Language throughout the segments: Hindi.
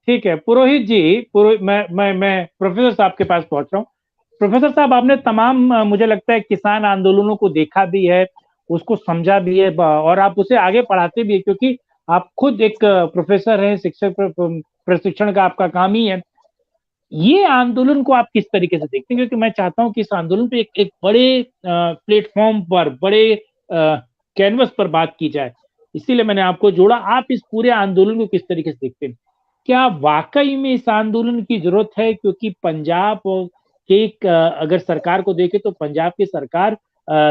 ठीक है पुरोहित जी। मैं प्रोफेसर साहब के पास पहुंच रहा हूँ। प्रोफेसर साहब, आपने तमाम मुझे लगता है किसान आंदोलनों को देखा भी है, उसको समझा भी है, और आप उसे आगे पढ़ाते भी है, क्योंकि आप खुद एक प्रोफेसर हैं, शिक्षक प्रशिक्षण का आपका काम ही है। ये आंदोलन को आप किस तरीके से देखते हैं? क्योंकि मैं चाहता हूं कि इस आंदोलन पे एक बड़े प्लेटफॉर्म पर, बड़े कैनवस पर बात की जाए। इसीलिए मैंने आपको जोड़ा। आप इस पूरे आंदोलन को किस तरीके से देखते हैं? क्या वाकई में इस आंदोलन की जरूरत है? क्योंकि पंजाब के अगर सरकार को देखे तो पंजाब की सरकार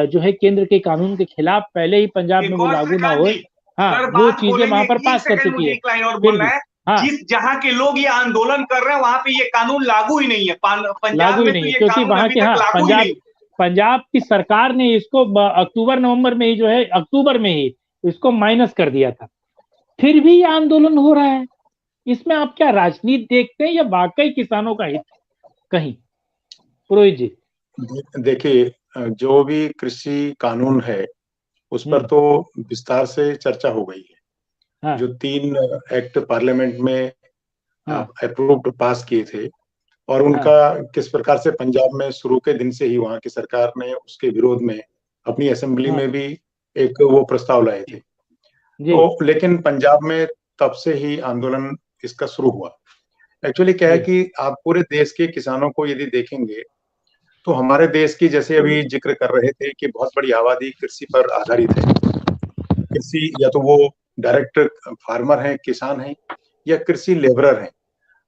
जो है केंद्र के कानून के खिलाफ, पहले ही पंजाब में एक वो और लागू ना प्रकाश होए, जी, हाँ, अगर वो बात चीजें बोलेंगे, वहां पर एक पास कर सेकंड चुकी मुझे है। एक लाइन और फिर बोलना भी है। हाँ, जिस जहां के लोग ये आंदोलन कर रहे हैं वहां पे ये कानून लागू ही नहीं है। पंजाब लागू ही में नहीं तो है, ये क्योंकि कानून वहां अभी के, तक हाँ, लागू ही पंजाब नहीं। पंजाब की सरकार ने इसको अक्टूबर नवंबर में ही, जो है अक्टूबर में ही इसको माइनस कर दिया था। फिर भी ये आंदोलन हो रहा है। इसमें आप क्या राजनीति देखते हैं या वाकई किसानों का हित कहीं? पुरोहित जी। देखिए, जो भी कृषि कानून है उस पर हम्म। तो विस्तार से चर्चा हो गई है। हाँ। जो 3 एक्ट पार्लियामेंट में हाँ। अप्रूव्ड पास किए थे, और हाँ। उनका किस प्रकार से पंजाब में शुरू के दिन से ही वहां की सरकार ने उसके विरोध में अपनी असेंबली हाँ। में भी एक वो प्रस्ताव लाए थे। जी। तो लेकिन पंजाब में तब से ही आंदोलन इसका शुरू हुआ। एक्चुअली क्या है जी। कि आप पूरे देश के किसानों को यदि देखेंगे तो हमारे देश की, जैसे अभी जिक्र कर रहे थे, कि बहुत बड़ी आबादी कृषि पर आधारित है। कृषि, या तो वो डायरेक्ट फार्मर हैं, किसान हैं, या कृषि लेबरर हैं।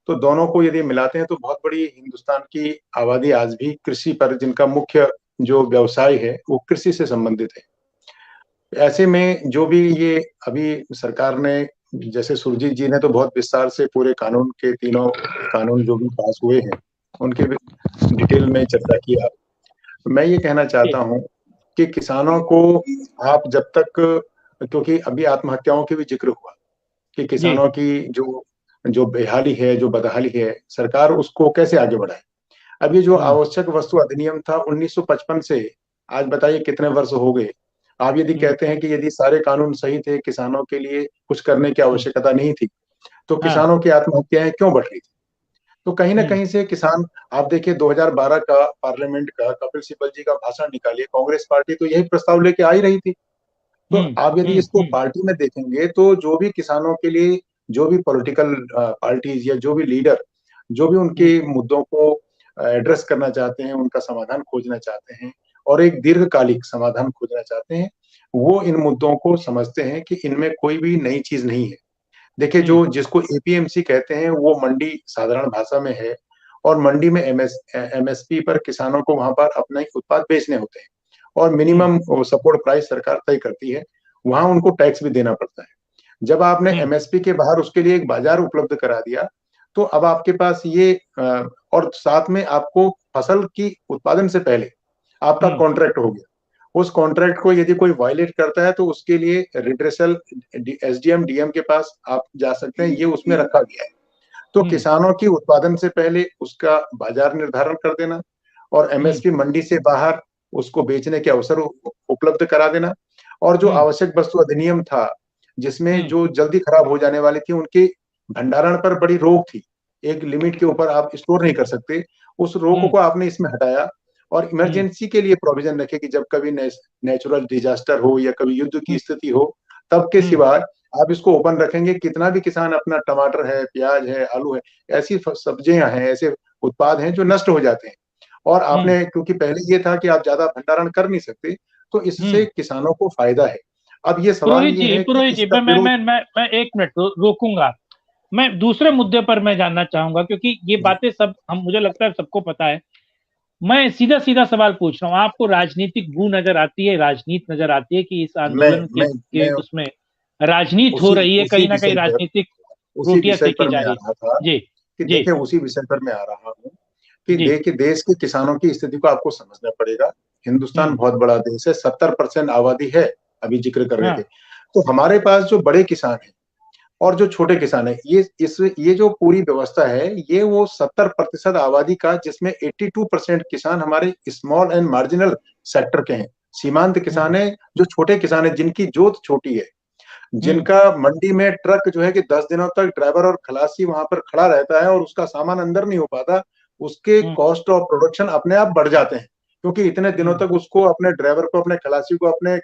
तो दोनों को यदि मिलाते हैं तो बहुत बड़ी हिंदुस्तान की आबादी आज भी कृषि पर, जिनका मुख्य जो व्यवसाय है वो कृषि से संबंधित है। ऐसे में जो भी ये अभी सरकार ने, जैसे सुरजीत जी ने तो बहुत विस्तार से पूरे कानून के, तीनों कानून जो भी पास हुए हैं उनके डिटेल में चर्चा किया। मैं ये कहना चाहता जी। हूं कि किसानों को आप जब तक, क्योंकि अभी आत्महत्याओं की भी जिक्र हुआ कि जी। किसानों की जो जो बेहाली है, जो बदहाली है, सरकार उसको कैसे आगे बढ़ाए। अब ये जो हम्म। आवश्यक वस्तु अधिनियम था 1955 से, आज बताइए कितने वर्ष हो गए। आप यदि हम्म। कहते हैं कि यदि सारे कानून सही थे, किसानों के लिए कुछ करने की हम्म। आवश्यकता नहीं थी, तो हाँ। किसानों की आत्महत्याएं क्यों बढ़ रही थी? तो कहीं ना हम्म। कहीं से किसान, आप देखिए 2012 का पार्लियामेंट का कपिल सिब्बल जी का भाषण निकालिए, कांग्रेस पार्टी तो यही प्रस्ताव लेके आ ही रही थी। तो हम्म। आप यदि हम्म। इसको पार्टी में देखेंगे तो जो भी किसानों के लिए, जो भी पॉलिटिकल पार्टीज या जो भी लीडर, जो भी उनके हम्म। मुद्दों को एड्रेस करना चाहते हैं, उनका समाधान खोजना चाहते हैं, और एक दीर्घकालिक समाधान खोजना चाहते हैं, वो इन मुद्दों को समझते हैं कि इनमें कोई भी नई चीज नहीं है। देखिए, हम्म। जो जिसको एपीएमसी कहते हैं वो मंडी साधारण भाषा में है, और मंडी में एमएसपी पर किसानों को वहां पर अपना ही उत्पाद बेचने होते हैं, और हम्म। मिनिमम सपोर्ट प्राइस सरकार तय करती है। वहां उनको टैक्स भी देना पड़ता है। जब आपने हम्म। एमएसपी के बाहर उसके लिए एक बाजार उपलब्ध करा दिया, तो अब आपके पास ये और साथ में आपको फसल की उत्पादन से पहले आपका हम्म। कॉन्ट्रैक्ट हो गया। उस कॉन्ट्रैक्ट को यदि कोई वायलेट करता है तो उसके लिए रिड्रेसल एसडीएम डीएम के पास आप जा सकते हैं, ये उसमें रखा गया है। तो हम्म। किसानों की उत्पादन से पहले उसका बाजार निर्धारण कर देना, और हम्म। एमएसपी मंडी से बाहर उसको बेचने के अवसर उपलब्ध करा देना। और जो हम्म। आवश्यक वस्तु अधिनियम था, जिसमें हम्म। जो जल्दी खराब हो जाने वाली थी, उनके भंडारण पर बड़ी रोक थी, एक लिमिट के ऊपर आप स्टोर नहीं कर सकते, उस रोक हम्म। को आपने इसमें हटाया। और हम्म। इमरजेंसी के लिए प्रोविजन रखे कि जब कभी नेचुरल डिजास्टर हो या कभी युद्ध की स्थिति हो, तब के हम्म। सिवाय आप इसको ओपन रखेंगे। कितना भी किसान अपना टमाटर है, प्याज है, आलू है, ऐसी सब्जियां हैं, ऐसे उत्पाद हैं जो नष्ट हो जाते हैं। और हम्म। आपने, क्योंकि पहले ये था कि आप ज्यादा भंडारण कर नहीं सकते, तो इससे हम्म। किसानों को फायदा है। अब ये सवाल पुरोहित ये जी, है कि पुरोहित जी, इसका विरोध। मैं एक मिनट रोकूंगा। मैं दूसरे मुद्दे पर मैं जानना चाहूंगा, क्योंकि ये जी, बातें सब हम, मुझे लगता है सबको पता है। मैं सीधा सीधा सवाल पूछ रहा हूँ, आपको राजनीतिक बू नजर आती है, राजनीति नजर आती है कि इस मैं आंदोलन के मैं उसमें राजनीति हो उसी रही है, उसी कहीं ना कहीं विषय पर राजनीतिक उसी रोटियां विषय सेकी पर जा मैं आ रही रहा था। है? जी। कि जी। देखिए, उसी विषय पर मैं आ रहा हूँ कि जी। देखिए, देश के किसानों की स्थिति को आपको समझना पड़ेगा। हिंदुस्तान हम्म। बहुत बड़ा देश है, 70% आबादी है, अभी जिक्र कर रहे थे। हाँ। तो हमारे पास जो बड़े किसान हैं और जो छोटे किसान हैं, ये जो पूरी व्यवस्था है, ये वो 70% आबादी का, जिसमें 82% किसान हमारे स्मॉल एंड मार्जिनल सेक्टर के हैं, सीमांत हम्म। किसान है, जो छोटे किसान है, जिनकी जोत छोटी है। जिनका मंडी में ट्रक जो है कि 10 दिनों तक ड्राइवर और खलासी वहां पर खड़ा रहता है और उसका सामान अंदर नहीं हो पाता, उसके कॉस्ट ऑफ प्रोडक्शन अपने आप बढ़ जाते हैं, क्योंकि इतने दिनों तक उसको अपने ड्राइवर को, अपने खलासी को, अपने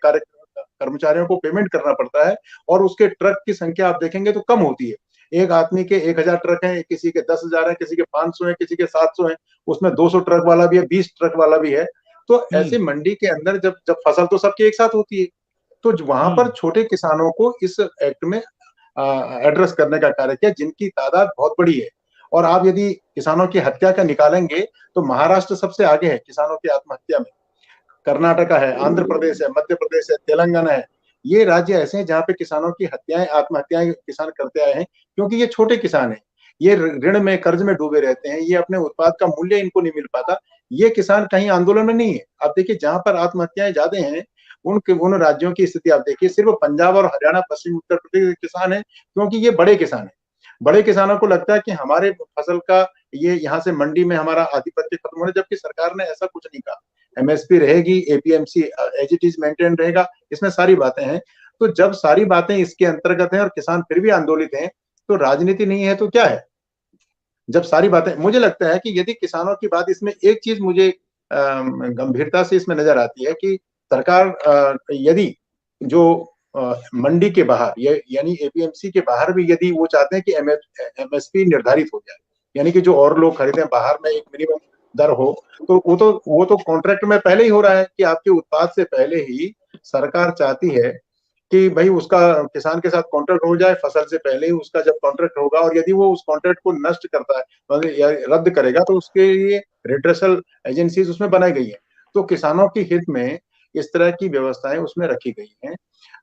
कर्मचारियों को पेमेंट करना पड़ता है, और उसके ट्रक की संख्या आप देखेंगे तो कम होती है। एक आदमी के 1000 ट्रक हैं, किसी के 10,000 है, किसी के 500 है, किसी के 700 है, उसमें 200 ट्रक वाला भी है, 20 ट्रक वाला भी है। तो ऐसे मंडी के अंदर जब जब फसल तो सबकी एक साथ होती है, तो वहां पर छोटे किसानों को इस एक्ट में एड्रेस करने का कार्य किया, जिनकी तादाद बहुत बड़ी है। और आप यदि किसानों की हत्या का निकालेंगे तो महाराष्ट्र सबसे आगे है किसानों की आत्महत्या में, कर्नाटका है, आंध्र प्रदेश है, मध्य प्रदेश है, तेलंगाना है। ये राज्य ऐसे हैं जहाँ पे किसानों की हत्याएं, आत्महत्याएं किसान करते आए हैं, क्योंकि ये छोटे किसान हैं, ये ऋण में, कर्ज में डूबे रहते हैं, ये अपने उत्पाद का मूल्य इनको नहीं मिल पाता। ये किसान कहीं आंदोलन में नहीं है। आप देखिए जहां पर आत्महत्याएं ज्यादा हैं उन राज्यों की स्थिति आप देखिए, सिर्फ पंजाब और हरियाणा, पश्चिम उत्तर प्रदेश के किसान है, क्योंकि ये बड़े किसान है। बड़े किसानों को लगता है कि हमारे फसल का ये यहाँ से मंडी में हमारा आधिपत्य खत्म होने, जबकि सरकार ने ऐसा कुछ नहीं कहा। एमएसपी रहेगी, APMC as it is maintain रहेगा, इसमें सारी बातें हैं। तो जब सारी बातें इसके अंतर्गत हैं और किसान फिर भी आंदोलित हैं, तो राजनीति नहीं है तो क्या है? जब सारी बातें, मुझे लगता है कि यदि किसानों की बात, इसमें एक चीज मुझे गंभीरता से इसमें नजर आती है कि सरकार यदि जो मंडी के बाहर यानी एपीएमसी के बाहर भी यदि वो चाहते हैं कि एमएसपी निर्धारित हो जाए, यानी कि जो और लोग खरीदें बाहर में एक मिनिमम दर हो, तो वो तो कॉन्ट्रैक्ट में पहले ही हो रहा है कि आपके उत्पाद से पहले ही सरकार चाहती है कि भाई उसका किसान के साथ कॉन्ट्रैक्ट हो जाए, फसल से पहले ही उसका जब कॉन्ट्रैक्ट होगा, और यदि वो उस कॉन्ट्रैक्ट को नष्ट करता है या रद्द करेगा तो उसके लिए रिड्रेसल एजेंसीज उसमें बनाई गई है। तो किसानों की हित में इस तरह की व्यवस्थाएं उसमें रखी गई हैं।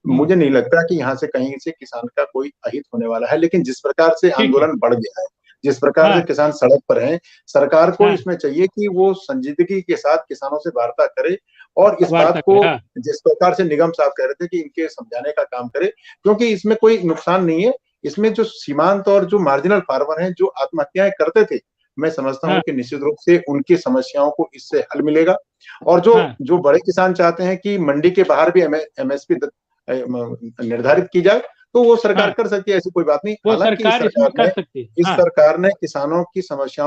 मुझे नहीं लगता कि यहाँ से कहीं से किसान का कोई अहित होने वाला है, लेकिन जिस प्रकार से आंदोलन बढ़ गया है, जिस प्रकार से किसान सड़क पर हैं, सरकार को इसमें चाहिए कि वो संजीदगी के साथ किसानों से वार्ता करे, और इस बात को जिस प्रकार से निगम साहब कह रहे थे कि इनके समझाने का काम करे, क्योंकि इसमें कोई नुकसान नहीं है। इसमें जो सीमांत और जो मार्जिनल फार्मर हैं, जो आत्महत्याएं करते थे, मैं समझता हूँ कि निश्चित रूप से उनकी समस्याओं को इससे हल मिलेगा। और जो बड़े किसान चाहते हैं कि मंडी के बाहर भी एमएसपी निर्धारित की जाए, तो वो सरकार कर सकती है, ऐसी कोई बात नहीं। वो सरकार इसमें कर सकती है। इस सरकार ने किसानों की समस्याओं